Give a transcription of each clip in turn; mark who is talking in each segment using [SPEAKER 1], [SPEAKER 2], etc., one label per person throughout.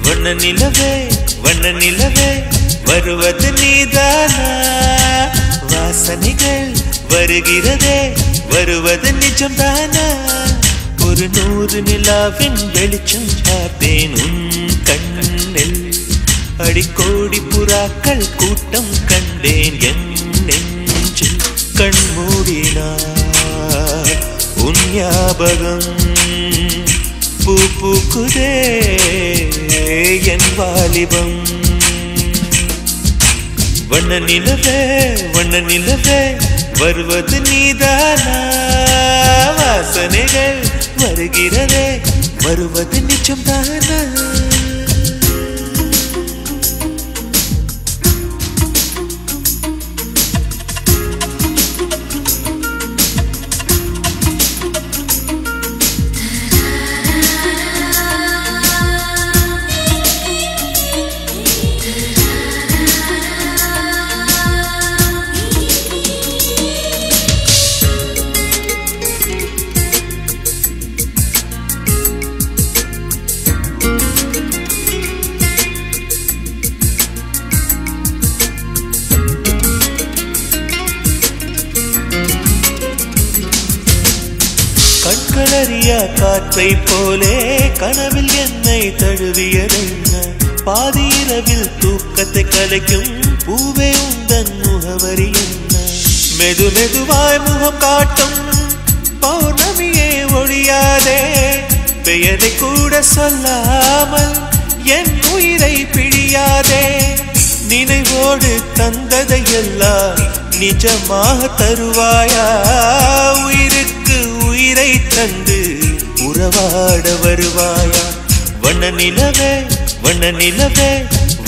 [SPEAKER 1] வண்ண நிலவே வருவது நீதானா வாசனைகள் வருகிறதே வருவது நிஜம்தானா ஒரு 100 நிலாவின் வெளிச்சம் பார்த்தேன் உன் கண்ணில் அடிக்கோடி புறாக்கள் கூட்டம் கண்டேன் என் நெஞ்சில் கண்மூடினார் உன் ஞாபகம் பூ பூக்குதே என் வாலிபம் வண்ண நிலவே வருவது நீதானா வாசனைகள் வருகிறதே வருவது நிஜம்தானா கண்களறியா காற்றை போலே கனவில் என்னை தழுவியதென்ன பாதி இரவில் தூக்கத்தை கலைக்கும் பூவே உந்தன் முகவரி என்ன மெது மெதுவாய் முகம் காட்டும் பௌர்ணமியே ஒழியாதே பெயரை கூட சொல்லாமல் என் உயிரை பிழியாதே நினைவோடு தந்ததையெல்லாம் நிஜமாக தருவாயா உயிருக்கு உயிரை தந்து உறவாட வருவாயா வண்ண நிலவே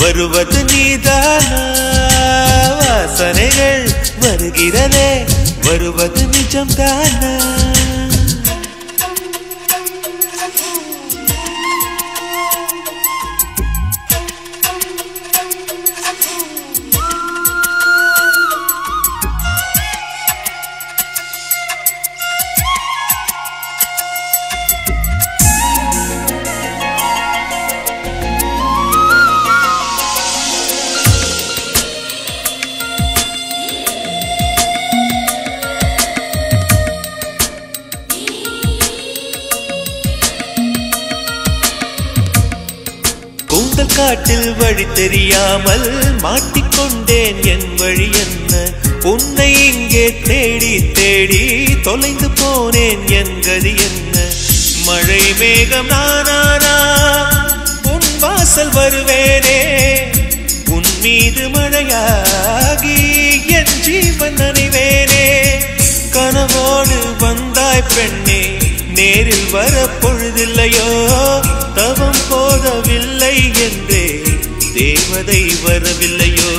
[SPEAKER 1] வருவது நீதானா வாசனைகள் வருகிறதே வருவது நிஜம்தானா காட்டில் வழி தெரியாமல் மாட்டிக்கொண்டேன் என் வழி என்ன உன்னை இங்கே தேடி தேடி தொலைந்து போனேன் என் கதி என்ன மழை மேகம் நானானா உன் வாசல் வருவேனே உன் மீது மழையாகி என் ஜீவன் நனைவேனே கனவோடு வந்தாய் பெண்ணே நேரில் வர பொழுதில்லையோ தவம் போதவில்லை என்றே தேவதை வரவில்லையோ